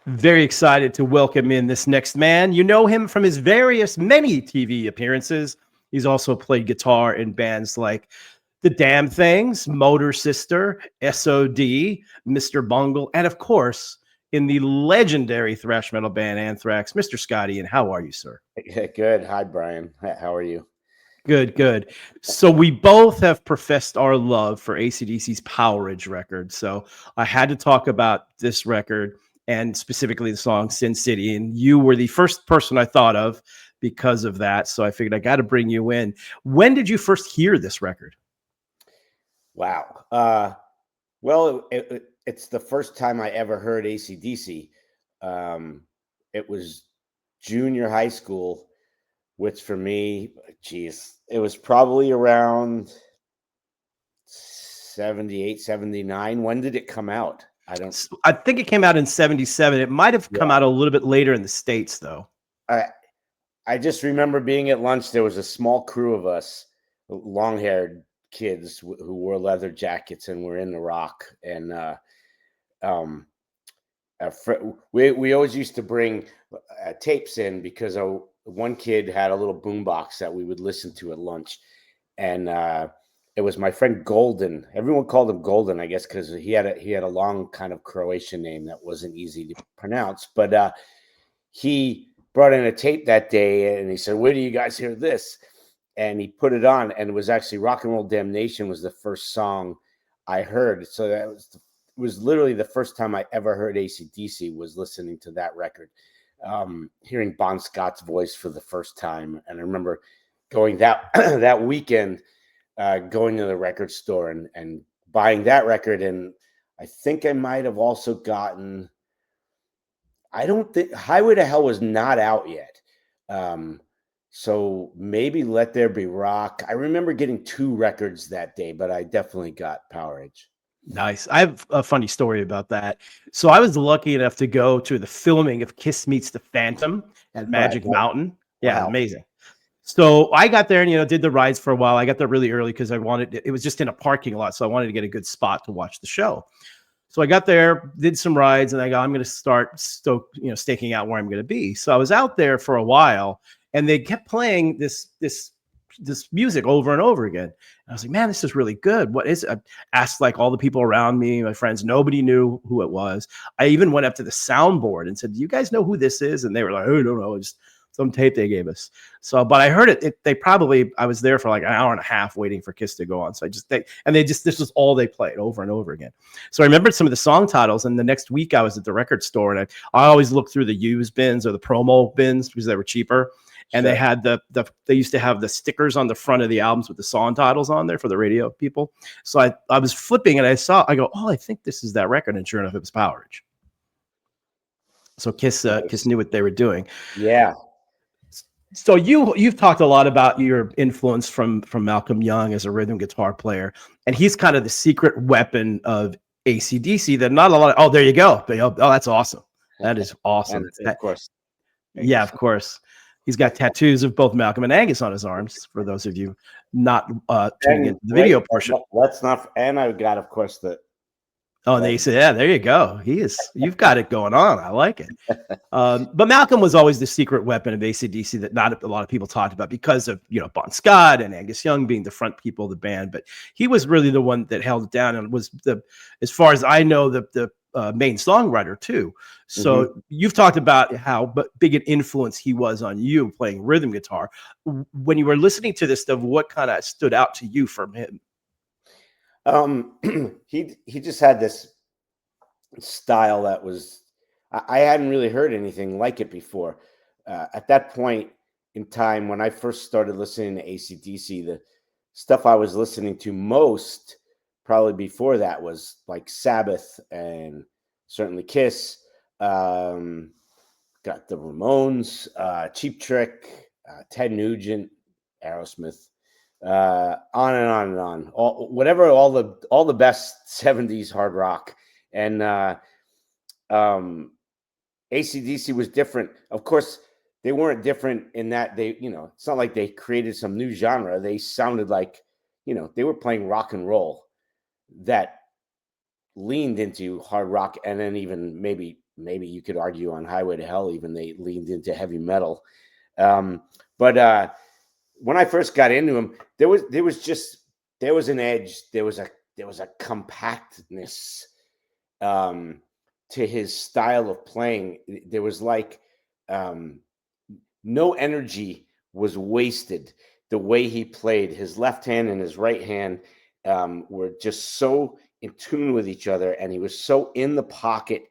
Very excited to welcome in this next man. You know him from his many TV appearances. He's also played guitar in bands like The Damn Things, Motor Sister, SOD, Mr. Bungle, and of course, in the legendary thrash metal band Anthrax, Mr. Scotty. And how are you, sir? Good. Hi, Brian. How are you? Good, good. So we both have professed our love for AC/DC's Powerage record. So I had to talk about this record and specifically the song Sin City. And you were the first person I thought of because of that. So I figured I got to bring you in. When did you first hear this record? Wow. Well, it's the first time I ever heard AC/DC. It was junior high school, which for me, geez, it was probably around 78, 79. When did it come out? I think it came out in 77. It might have come out a little bit later in the States, though. I just remember being at lunch. There was a small crew of us, long-haired kids who wore leather jackets, and we're in the rock. And we always used to bring tapes in because one kid had a little boombox that we would listen to at lunch, and it was my friend Golden. Everyone called him Golden, I guess, because he had a long kind of Croatian name that wasn't easy to pronounce. But he brought in a tape that day, and he said, "Where do you guys hear this?" And he put it on, and it was actually "Rock and Roll Damnation" was the first song I heard. So that was literally the first time I ever heard AC/DC was listening to that record, hearing Bon Scott's voice for the first time. And I remember going that weekend, going to the record store and buying that record. And I think I might have also gotten, I don't think Highway to Hell was not out yet. So maybe Let There Be Rock. I remember getting 2 records that day, but I definitely got Powerage. Nice. I have a funny story about that. So I was lucky enough to go to the filming of Kiss Meets the Phantom at Magic Mountain. Yeah, Wow. amazing. So I got there and, did the rides for a while. I got there really early because it was just in a parking lot. So I wanted to get a good spot to watch the show. So I got there, did some rides, and I'm going to start staking out where I'm going to be. So I was out there for a while, and they kept playing this music over and over again. And I was like, man, this is really good. What is it? I asked like all the people around me, my friends, nobody knew who it was. I even went up to the soundboard and said, do you guys know who this is? And they were like, oh, no, just some tape they gave us. So, but I heard it. I was there for like an hour and a half waiting for Kiss to go on. So this was all they played over and over again. So I remembered some of the song titles. And the next week I was at the record store, and I always looked through the used bins or the promo bins because they were cheaper. And they had they used to have the stickers on the front of the albums with the song titles on there for the radio people. So I was flipping and I go, oh, I think this is that record. And sure enough, it was Powerage. So Kiss knew what they were doing. Yeah. So you've talked a lot about your influence from Malcolm Young as a rhythm guitar player, and he's kind of the secret weapon of AC/DC that not a lot of, oh, there you go. Oh, that's awesome. That is awesome. And of course. Yeah, of course. He's got tattoos of both Malcolm and Angus on his arms, for those of you not tuning into the video portion. Let's not, and I've got, of course, Oh, and they say, yeah, there you go. You've got it going on. I like it. But Malcolm was always the secret weapon of AC/DC that not a lot of people talked about because of, Bon Scott and Angus Young being the front people of the band. But he was really the one that held it down and was as far as I know, the main songwriter too. So you've talked about how big an influence he was on you playing rhythm guitar. When you were listening to this stuff, what kind of stood out to you from him? He just had this style that was, I hadn't really heard anything like it before. At that point in time, when I first started listening to AC/DC, the stuff I was listening to most probably before that was like Sabbath and certainly Kiss. Got the Ramones, Cheap Trick, Ted Nugent, Aerosmith. On and on and on. All the best 70s hard rock. And AC/DC was different. Of course, they weren't different in that it's not like they created some new genre. They sounded like, they were playing rock and roll that leaned into hard rock and then even maybe maybe you could argue on Highway to Hell, even they leaned into heavy metal. But when I first got into him, there was an edge, there was a compactness to his style of playing. There was like no energy was wasted. The way he played, his left hand and his right hand were just so in tune with each other, and he was so in the pocket,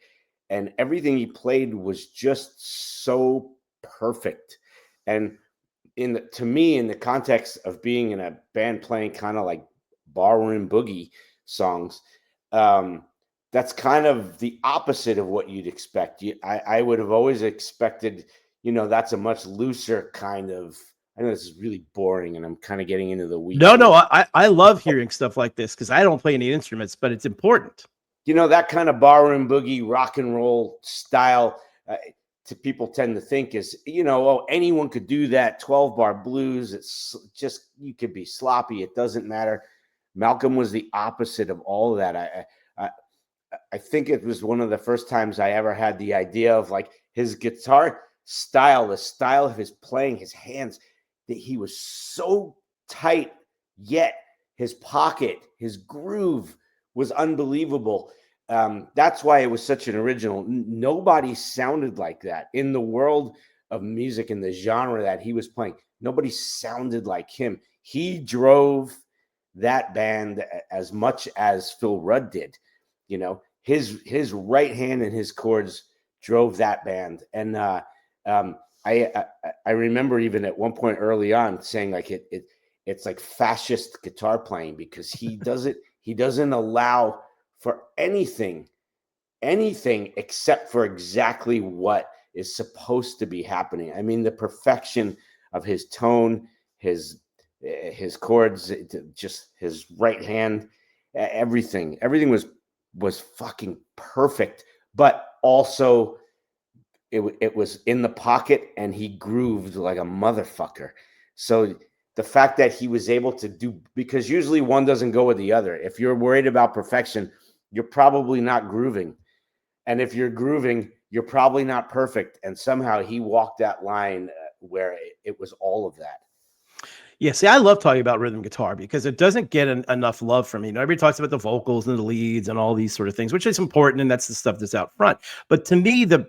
and everything he played was just so perfect. And to me, in the context of being in a band playing kind of like barroom boogie songs, that's kind of the opposite of what you'd expect. I would have always expected, that's a much looser kind of. I know this is really boring, and I'm kind of getting into the weeds. No, I love hearing stuff like this because I don't play any instruments, but it's important. That kind of barroom boogie rock and roll style. People tend to think is, anyone could do that 12-bar blues. It's just, you could be sloppy. It doesn't matter. Malcolm was the opposite of all of that. I think it was one of the first times I ever had the idea of like his guitar style, the style of his playing, his hands, that he was so tight, yet his pocket, his groove was unbelievable. That's why it was such an original. Nobody sounded like that in the world of music, in the genre that he was playing. Nobody sounded like him. He drove that band as much as Phil Rudd did. His right hand and his chords drove that band. And I remember even at one point early on saying like it's like fascist guitar playing, because he doesn't allow for anything except for exactly what is supposed to be happening. I mean, the perfection of his tone, his chords, just his right hand, everything was fucking perfect, but also it was in the pocket, and he grooved like a motherfucker. So the fact that he was able to do, because usually one doesn't go with the other. If you're worried about perfection, you're probably not grooving. And if you're grooving, you're probably not perfect. And somehow he walked that line where it was all of that. Yeah, see, I love talking about rhythm guitar because it doesn't get enough love from me. Everybody talks about the vocals and the leads and all these sort of things, which is important, and that's the stuff that's out front. But to me, the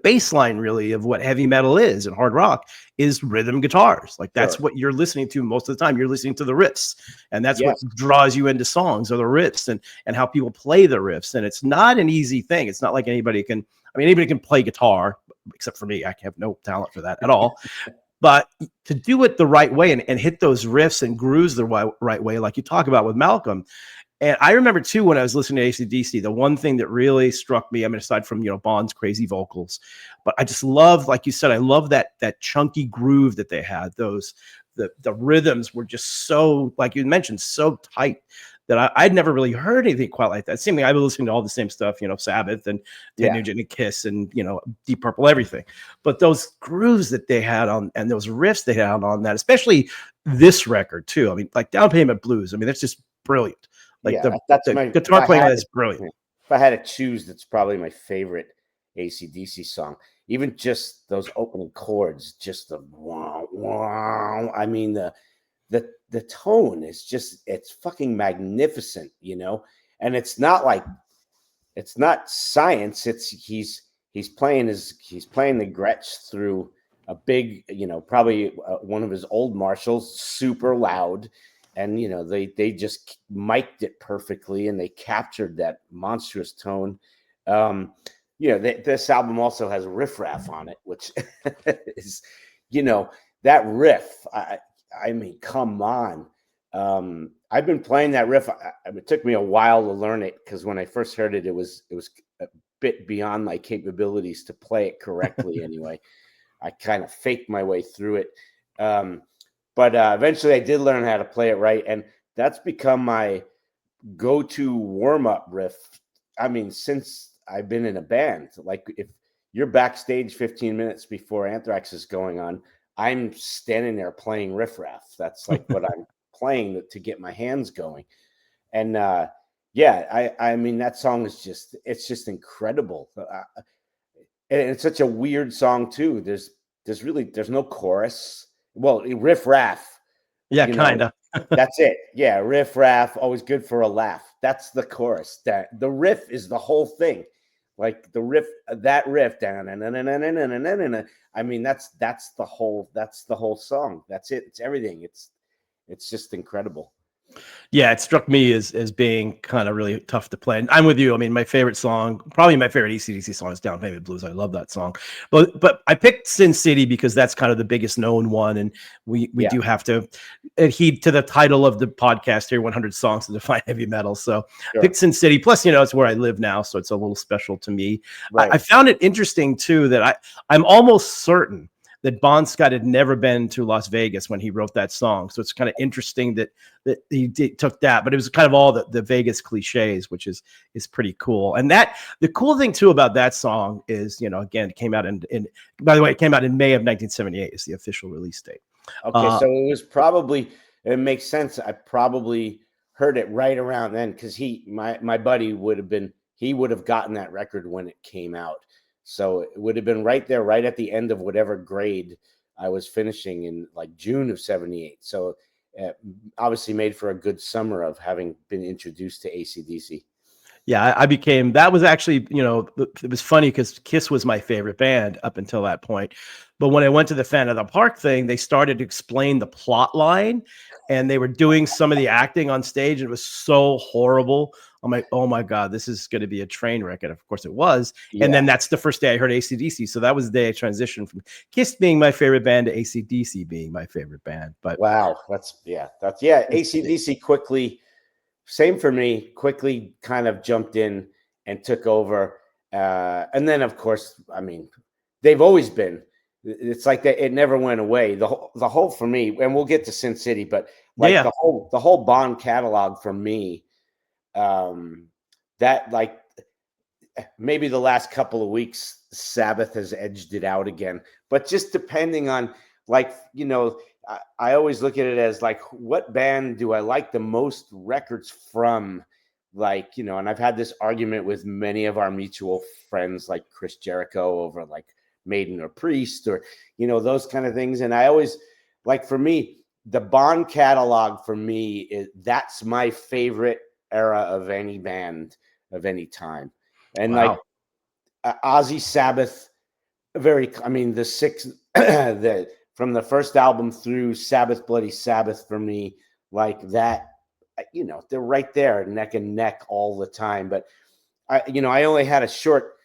baseline really of what heavy metal is and hard rock is rhythm guitars. Like that's what you're listening to most of the time. You're listening to the riffs, and that's what draws you into songs, or the riffs and how people play the riffs. And it's not an easy thing. It's not like anybody can play guitar, except for me. I have no talent for that at all. But to do it the right way and hit those riffs and grooves the right way, like you talk about with Malcolm. And I remember too, when I was listening to AC/DC, the one thing that really struck me, I mean, aside from, Bond's crazy vocals, but I just love, like you said, I love that chunky groove that they had. The rhythms were just so, like you mentioned, so tight that I'd never really heard anything quite like that. Seemingly, I've been listening to all the same stuff, Sabbath and Ted Nugent and Kiss and, Deep Purple, everything. But those grooves that they had on, and those riffs they had on that, especially this record too. I mean, like Down Payment Blues. I mean, that's just brilliant. Like that's my guitar playing on is brilliant. If I had to choose, that's probably my favorite AC/DC song. Even just those opening chords, just the wow, wow. I mean, the tone is just, it's fucking magnificent, and it's not science. He's playing the Gretsch through a big, probably one of his old Marshalls, super loud. And, they just mic'd it perfectly, and they captured that monstrous tone. This album also has Riff Raff on it, which is, that riff. I mean, come on. I've been playing that riff. It took me a while to learn it, because when I first heard it, it was a bit beyond my capabilities to play it correctly. Anyway, I kind of faked my way through it. But eventually I did learn how to play it right. And that's become my go-to warm-up riff. I mean, since I've been in a band, like if you're backstage 15 minutes before Anthrax is going on, I'm standing there playing Riff Raff. That's like what I'm playing to get my hands going. And, Yeah, I mean that song is it's just incredible. And it's such a weird song too. There's no chorus. Well, riff raff, Yeah, you know, kind of. that's it. Yeah, riff raff, always good for a laugh. That's the chorus. That the riff is the whole thing. Like the riff, that riff down, I mean, that's the whole song. That's it. It's everything. It's just incredible. Yeah, it struck me as being kind of really tough to play. And I'm with you. I mean, my favorite song, probably my favorite AC/DC song is Down Payment Blues. I love that song. But I picked Sin City because that's kind of the biggest known one. And we Yeah, do have to adhere to the title of the podcast here, 100 Songs to Define Heavy Metal. So sure. picked Sin City. Plus, it's where I live now. So it's a little special to me. I Right. found it interesting too that I'm almost certain that Bon Scott had never been to Las Vegas when he wrote that song. So it's kind of interesting that took that, but it was kind of all the Vegas cliches, which is pretty cool. And the cool thing too about that song is, again, it came out by the way, it came out in May of 1978 is the official release date. Okay, so it makes sense. I probably heard it right around then because my buddy he would have gotten that record when it came out. So it would have been right there, right at the end of whatever grade I was finishing in like June of 78. So obviously made for a good summer of having been introduced to AC/DC. Yeah, I became that was actually, it was funny because Kiss was my favorite band up until that point. But when I went to the Fan of the Park thing, they started to explain the plot line and they were doing some of the acting on stage. And it was so horrible. I'm like, oh my God, this is going to be a train wreck. And of course it was. And Yeah. then that's the first day I heard AC/DC. So that was the day I transitioned from Kiss being my favorite band to AC/DC being my favorite band. But Wow. That's AC/DC quickly. Same for me. Quickly kind of jumped in and took over. And then, of course, I mean, they've always been. It's like that. It never went away. The whole for me, and we'll get to Sin City, but like yeah. the whole Bond catalog for me, that like maybe the last couple of weeks, Sabbath has edged it out again. But just depending on like, I always look at it as like, what band do I like the most records from? Like, and I've had this argument with many of our mutual friends, like Chris Jericho over like Maiden or Priest or, those kind of things. And I always like, for me, the Bond catalog for me that's my favorite era of any band of any time. And like Wow. Ozzy Sabbath, I mean, the six, from the first album through Sabbath, Bloody Sabbath for me, like that, they're right there neck and neck all the time. But I only had a short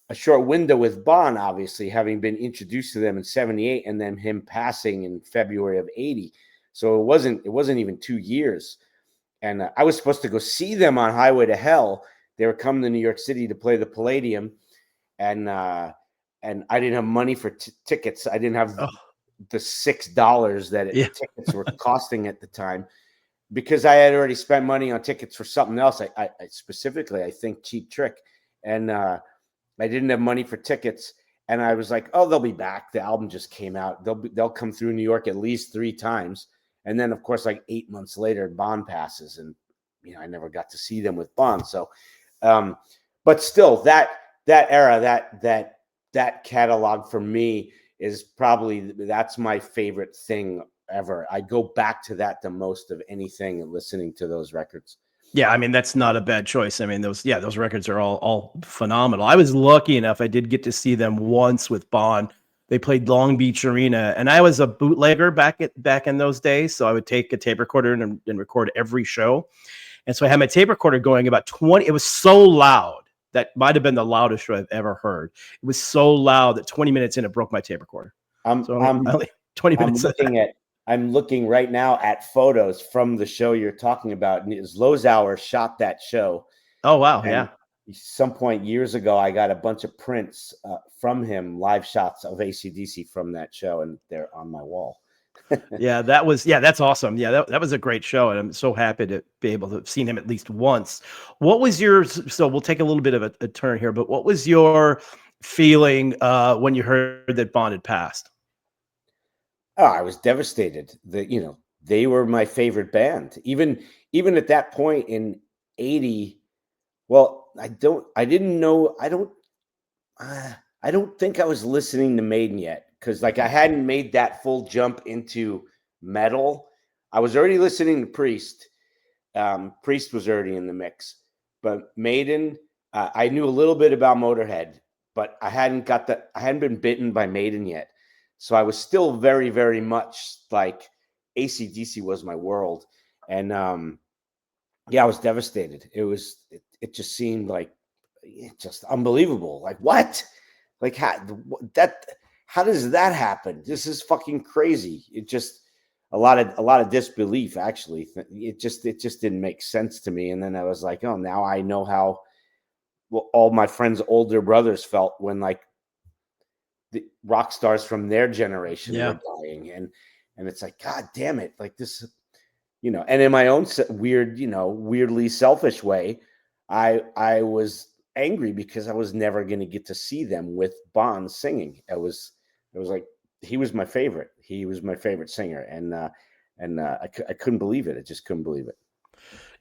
window with Bon, obviously, having been introduced to them in 78 and then him passing in February of 80. So it wasn't even 2 years. And I was supposed to go see them on Highway to Hell. They were coming to New York City to play the Palladium, and I didn't have money for tickets. I didn't have Oh, the $6 that yeah. tickets were costing at the time because I had already spent money on tickets for something else. I specifically, I think, Cheap Trick, and I didn't have money for tickets. And I was like, oh, they'll be back. The album just came out. They'll come through New York at least 3 times. And then, of course, like 8 months later, Bond passes, and I never got to see them with Bond. So, but still, that era, that catalog for me is probably that's my favorite thing ever. I go back to that the most of anything, listening to those records. Yeah, I mean that's not a bad choice. I mean those records are all phenomenal. I was lucky enough I did get to see them once with Bond. They played Long Beach Arena, and I was a bootlegger back in those days, so I would take a tape recorder and record every show. And so I had my tape recorder going about 20. It was so loud that might have been the loudest show I've ever heard. It was so loud that 20 minutes in it broke my tape recorder. I'm So I'm I only 20 I'm minutes. I'm looking right now at photos from the show you're talking about. And Lozauer shot that show. Oh wow, And yeah. some point years ago, I got a bunch of prints from him, live shots of AC/DC from that show, and they're on my wall. That's awesome. Yeah, that was a great show, and I'm so happy to be able to have seen him at least once. What was your so we'll take a little bit of a turn here, but what was your feeling when you heard that Bond had passed? Oh, I was devastated. They were my favorite band. Even at that point in 80, Well, I didn't know. I don't think I was listening to Maiden yet, because like I hadn't made that full jump into metal. I was already listening to Priest. Priest was already in the mix, but Maiden, I knew a little bit about Motorhead, but I hadn't been bitten by Maiden yet. So I was still very, very much like AC/DC was my world. And yeah, I was devastated. It just seemed like just unbelievable. Like, what? Like, how does that happen? This is fucking crazy. It just a lot of disbelief, actually. It just didn't make sense to me. And then I was like, oh, now I know how all my friends' older brothers felt when like the rock stars from their generation were dying. And it's like, God damn it. Like this, and in my own weird, weirdly selfish way, I was angry because I was never going to get to see them with Bond singing. It was like, he was my favorite. He was my favorite singer. And I couldn't believe it. I just couldn't believe it.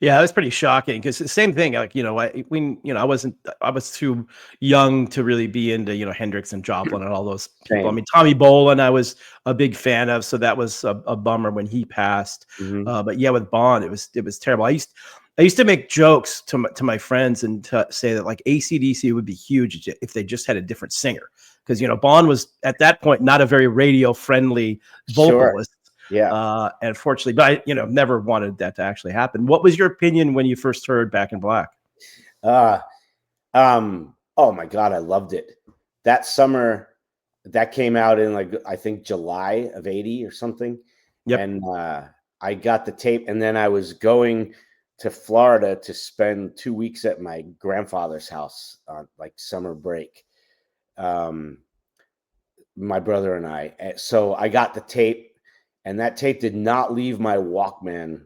Yeah, it was pretty shocking because the same thing. Like, I was too young to really be into, Hendrix and Joplin and all those people. Same. I mean, Tommy Bolin, I was a big fan of, so that was a bummer when he passed. But yeah, with Bond, it was terrible. I used to make jokes to my friends and to say that like AC/DC would be huge if they just had a different singer, because Bond was at that point not a very radio friendly vocalist. Sure. Yeah. And unfortunately, but I, never wanted that to actually happen. What was your opinion when you first heard Back in Black? Oh my God, I loved it. That summer, that came out in like, I think July of 80 or something. Yep. And I got the tape, and then I was going to Florida to spend 2 weeks at my grandfather's house on like summer break. My brother and I. So I got the tape. And that tape did not leave my Walkman,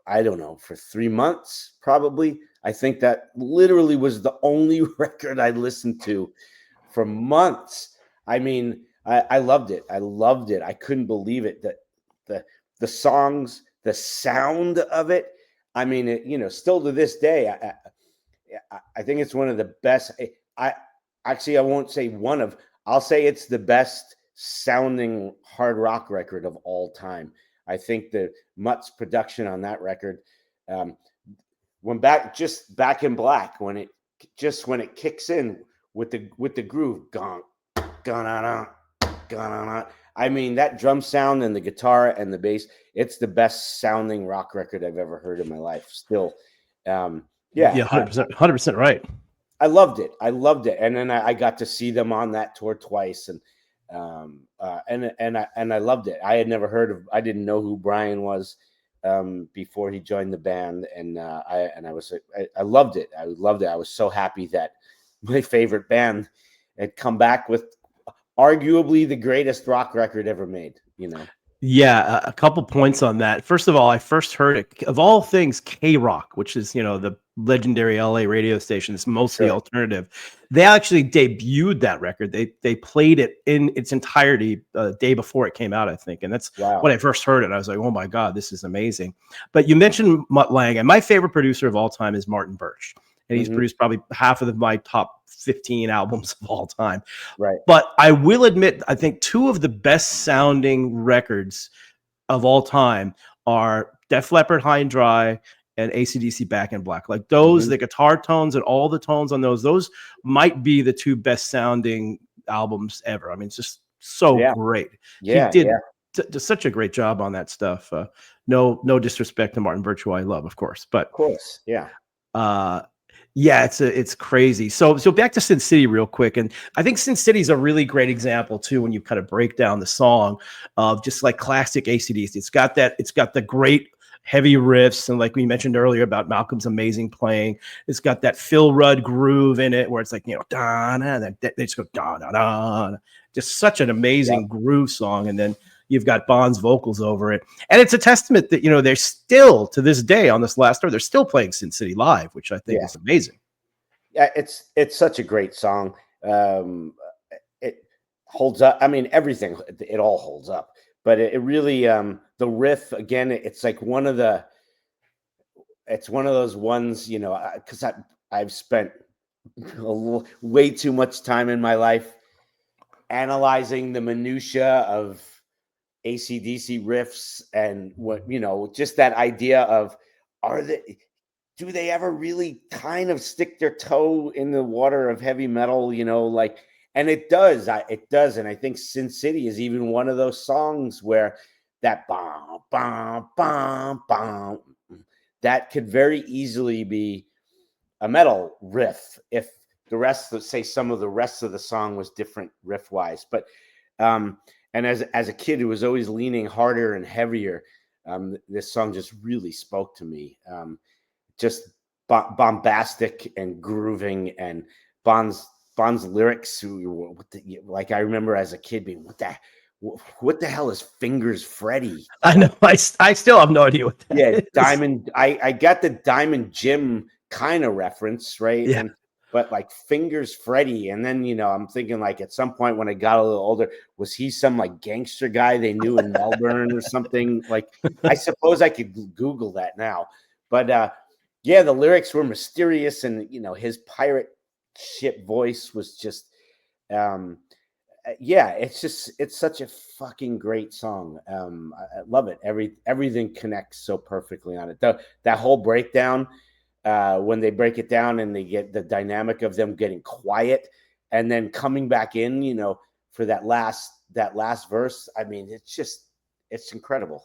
I don't know, for 3 months, probably. I think that literally was the only record I listened to for months. I mean, I loved it. I loved it. I couldn't believe it. The songs, the sound of it. I mean, still to this day, I think it's one of the best. I won't say I'll say it's the best sounding hard rock record of all time. I think the Mutt's production on that record, Back in Black, when it kicks in with the groove, gone, gone. I mean, that drum sound and the guitar and the bass, it's the best sounding rock record I've ever heard in my life. Still, yeah, 100% right. I loved it. And then I got to see them on that tour twice, and I loved it. I didn't know who Brian was before he joined the band, and I loved it. I loved it. I was so happy that my favorite band had come back with arguably the greatest rock record ever made. Yeah, a couple points on that. First of all, I first heard it, of all things, K-Rock, which is, the legendary LA radio station. It's mostly alternative. They actually debuted that record. They played it in its entirety day before it came out, I think. And that's when I first heard it. I was like, oh my God, this is amazing. But you mentioned Mutt Lange, and my favorite producer of all time is Martin Birch. And he's produced probably half of my top 15 albums of all time. Right. But I will admit, I think two of the best sounding records of all time are Def Leppard High and Dry and AC/DC Back in Black. Like those, the guitar tones and all the tones on those might be the two best sounding albums ever. I mean, it's just so great. Yeah, he did such a great job on that stuff. No disrespect to Martin Birch, who I love, of course. But of course, yeah. Yeah, it's crazy. So back to Sin City real quick. And I think Sin City is a really great example too, when you kind of break down the song of just like classic AC/DC. It's got the great heavy riffs. And like we mentioned earlier about Malcolm's amazing playing, it's got that Phil Rudd groove in it where it's like, da, they just go da, da, da. Just such an amazing groove song. And then you've got Bond's vocals over it. And it's a testament that, they're still, to this day on this last tour, they're still playing Sin City live, which I think is amazing. Yeah, it's such a great song. It holds up. I mean, everything, it all holds up. But it really, the riff, again, it's like one of those ones, because I've spent way too much time in my life analyzing the minutia of AC/DC riffs and what, just that idea of, are they do they ever really kind of stick their toe in the water of heavy metal, like, and it does. It does. And I think Sin City is even one of those songs where that bom, bom, bom, bom, that could very easily be a metal riff if the rest of, say, some of the rest of the song was different riff wise. But and as a kid who was always leaning harder and heavier, this song just really spoke to me. Just bombastic and grooving, and Bond's lyrics, like, I remember as a kid being, what the hell is Fingers Freddy? I know. I still have no idea what that is. Diamond. I got the Diamond Jim kind of reference, right? Yeah. But like Fingers Freddy, and then I'm thinking, like, at some point when I got a little older, was he some like gangster guy they knew in Melbourne or something? Like, I suppose I could Google that now, but yeah, the lyrics were mysterious, and his pirate ship voice was just, yeah, it's such a fucking great song. I love it. Everything connects so perfectly on it. That whole breakdown, when they break it down and they get the dynamic of them getting quiet and then coming back in, for that last verse. I mean, it's incredible.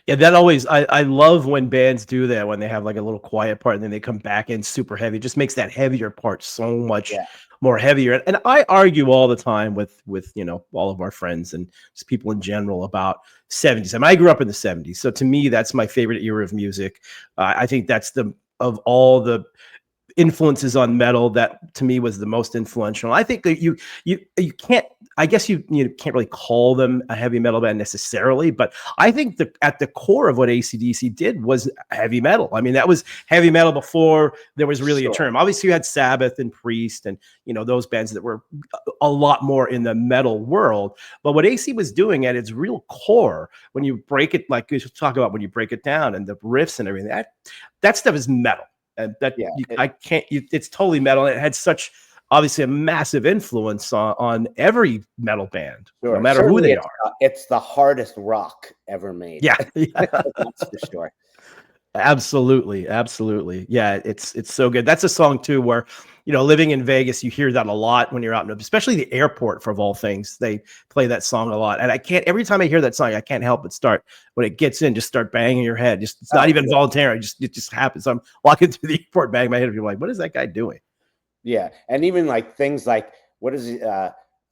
Yeah, that always, I love when bands do that, when they have like a little quiet part and then they come back in super heavy. It just makes that heavier part so much more heavier. And I argue all the time with all of our friends and just people in general about 70s. I mean, I grew up in the 70s, so to me that's my favorite era of music. I think that's of all the influences on metal, that to me was the most influential. I think that you can't, I guess you can't really call them a heavy metal band necessarily, but I think that at the core of what AC/DC did was heavy metal. I mean, that was heavy metal before there was really a term. Obviously you had Sabbath and Priest and those bands that were a lot more in the metal world, but what AC was doing at its real core, when you break it, like you talk about, when you break it down and the riffs and everything, that stuff is metal. And that it's totally metal. It had such, obviously, a massive influence on every metal band, no matter who they are. It's the hardest rock ever made. Yeah, that's for sure. Absolutely. Yeah, it's so good. That's a song too where, living in Vegas, you hear that a lot when you're out, especially the airport, for of all things. They play that song a lot, and every time I hear that song, I can't help but when it gets in, just start banging your head. It's not even voluntary. It just happens. I'm walking through the airport, banging my head, and people are like, what is that guy doing? Yeah, and even like things like, what is it?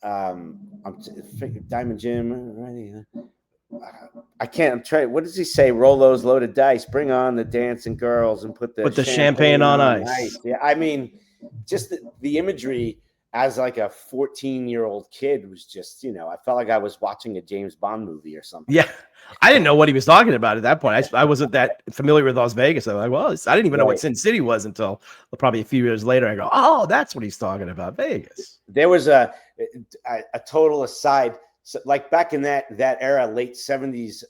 Diamond Jim, right? I can't. I'm trying. What does he say? Roll those loaded dice. Bring on the dancing girls and put the champagne on ice. Yeah, I mean, just the imagery as like a 14-year-old kid was just, I felt like I was watching a James Bond movie or something. Yeah, I didn't know what he was talking about at that point. I wasn't that familiar with Las Vegas. I'm like, well, I didn't even know what Sin City was until probably a few years later. I go, oh, that's what he's talking about, Vegas. There was a total aside. So, like, back in that era, late 70s,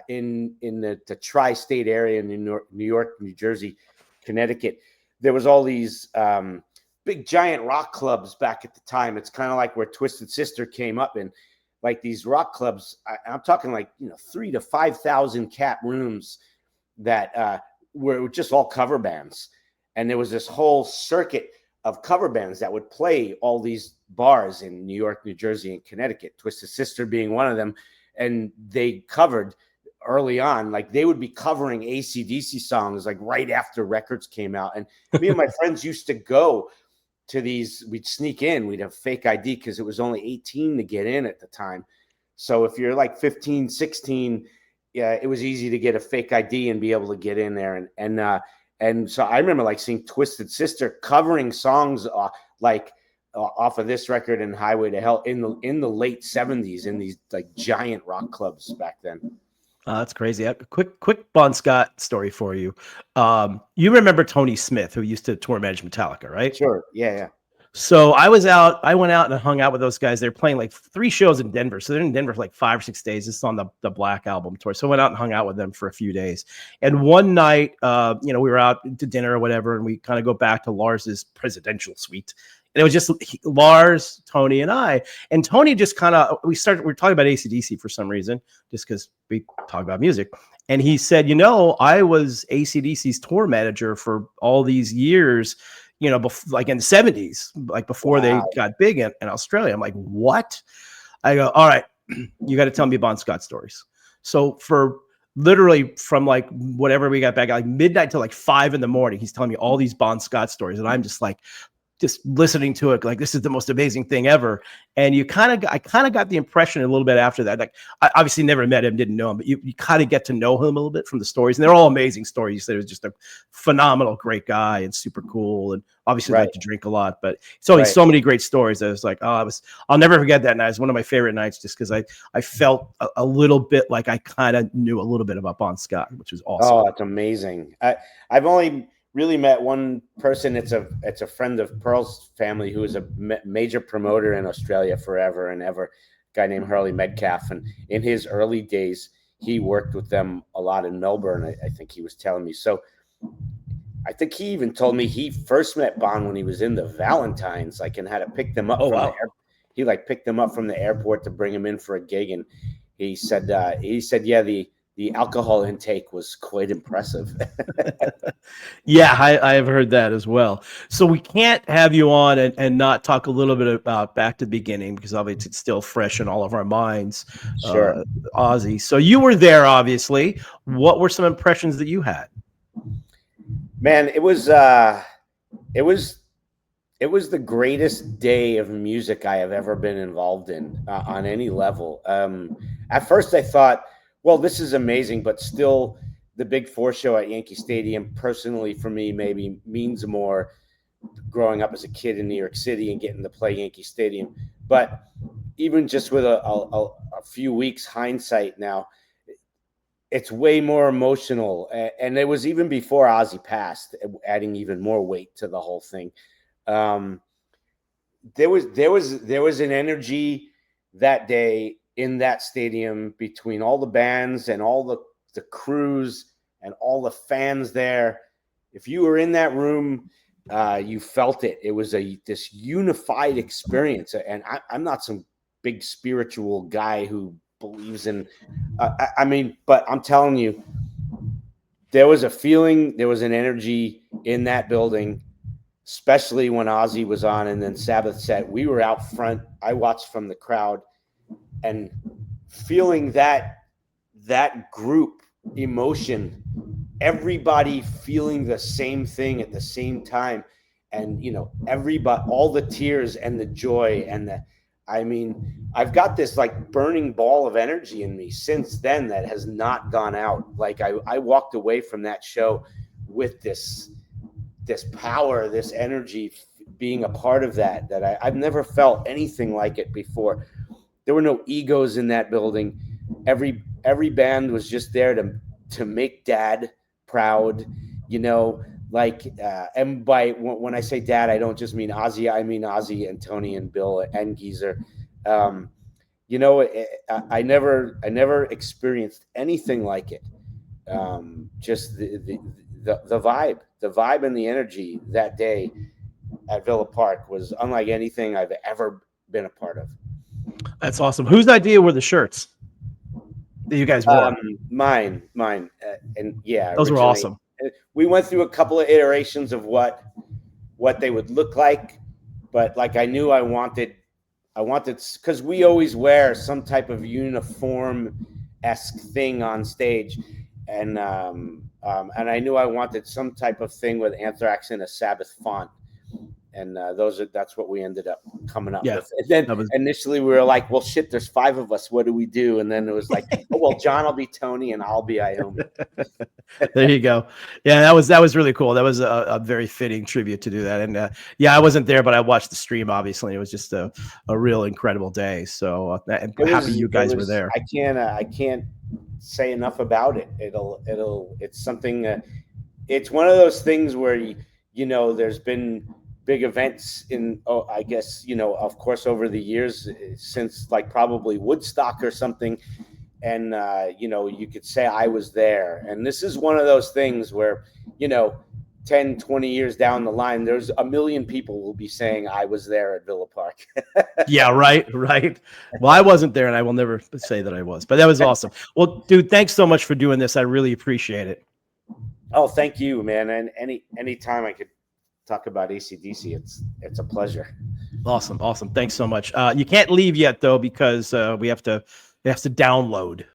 in the tri-state area in New York, New Jersey, Connecticut, there was all these big giant rock clubs back at the time. It's kind of like where Twisted Sister came up, and like these rock clubs, I'm talking like 3,000 to 5,000 cap rooms that were just all cover bands, and there was this whole circuit of cover bands that would play all these bars in New York, New Jersey, and Connecticut, Twisted Sister being one of them. And they covered early on, like they would be covering AC/DC songs like right after records came out. And me and my friends used to go to these, we'd sneak in, we'd have fake ID because it was only 18 to get in at the time. So if you're like 15, 16, yeah, it was easy to get a fake ID and be able to get in there. And so I remember like seeing Twisted Sister covering songs off of this record and Highway to Hell in the late 70s in these like giant rock clubs back then. That's crazy. A quick Bon Scott story for you. You remember Tony Smith, who used to tour manage Metallica, right? Sure. Yeah. So I went out and hung out with those guys. They're playing like 3 shows in Denver. So they're in Denver for like 5 or 6 days. This is on the Black Album tour. So I went out and hung out with them for a few days. And one night, we were out to dinner or whatever, and we kind of go back to Lars's presidential suite. And it was just Lars, Tony, and I. And Tony just kind of, we were talking about AC/DC for some reason, just because we talk about music. And he said, I was AC/DC's tour manager for all these years, like in the 70s, like before they got big in Australia. I'm like, what? I go, all right, you got to tell me Bon Scott stories. So for literally from like whatever we got back, like midnight to like 5 a.m, he's telling me all these Bon Scott stories. And I'm just like, just listening to it, like this is the most amazing thing ever. And I kind of got the impression a little bit after that. Like I obviously never met him, didn't know him, but you kind of get to know him a little bit from the stories, and they're all amazing stories. You said he was just a phenomenal, great guy and super cool, and obviously liked to drink a lot. But it's always so many great stories. I was like, I'll never forget that night. It was one of my favorite nights, just because I felt a little bit like I kind of knew a little bit about Bon Scott, which was awesome. Oh, it's amazing. I've only really met one person. It's a friend of Pearl's family who is a major promoter in Australia forever and ever, a guy named Hurley Metcalf. And in his early days, he worked with them a lot in Melbourne, I think he was telling me. So I think he even told me he first met Bon when he was in the Valentines, like, and had to pick them up from the airport. He like picked them up from the airport to bring him in for a gig. And he said, yeah, the alcohol intake was quite impressive. Yeah, I have heard that as well. So we can't have you on and not talk a little bit about Back to the Beginning, because obviously it's still fresh in all of our minds. Sure. Ozzy. So you were there, obviously. What were some impressions that you had? Man, it was the greatest day of music I have ever been involved in on any level. At first I thought, well, this is amazing, but still the Big Four show at Yankee Stadium, personally for me, maybe means more growing up as a kid in New York City and getting to play Yankee Stadium. But even just with a few weeks hindsight now, it's way more emotional. And it was even before Ozzy passed, adding even more weight to the whole thing. There was an energy that day in that stadium between all the bands and all the crews and all the fans there. If you were in that room, you felt it. It was this unified experience. And I'm not some big spiritual guy who believes in, but I'm telling you, there was a feeling, there was an energy in that building, especially when Ozzy was on and then Sabbath set. We were out front. I watched from the crowd, and feeling that group emotion, everybody feeling the same thing at the same time. And, everybody, all the tears and the joy and I've got this like burning ball of energy in me since then that has not gone out. Like I walked away from that show with this power, this energy, being a part of that I've never felt anything like it before. There were no egos in that building. Every band was just there to make Dad proud, and when I say Dad, I don't just mean Ozzy. I mean Ozzy and Tony and Bill and Geezer. I never experienced anything like it. Just the vibe and the energy that day at Villa Park was unlike anything I've ever been a part of. That's awesome. Whose idea were the shirts that you guys wore? Mine. And yeah, those were awesome. We went through a couple of iterations of what they would look like, but like I knew I wanted, because we always wear some type of uniform-esque thing on stage, and I knew I wanted some type of thing with Anthrax in a Sabbath font. And that's what we ended up coming up with. And then initially we were like, well, shit, there's 5 of us. What do we do? And then it was like, oh, well, John will be Tony and I'll be Iommi. There you go. Yeah, that was really cool. That was a very fitting tribute to do that. And I wasn't there, but I watched the stream, obviously. It was just a real incredible day. So I'm happy you guys were there. I can't say enough about it. It's something, it's one of those things where, there's been big events in, I guess, of course, over the years, since like probably Woodstock or something. And, you could say I was there. And this is one of those things where, 10, 20 years down the line, there's a million people will be saying I was there at Villa Park. Yeah, right. Well, I wasn't there, and I will never say that I was, but that was awesome. Well, dude, thanks so much for doing this. I really appreciate it. Oh, thank you, man. And any time I could talk about AC/DC, it's a pleasure. Awesome. Thanks so much. You can't leave yet though, because we have to download.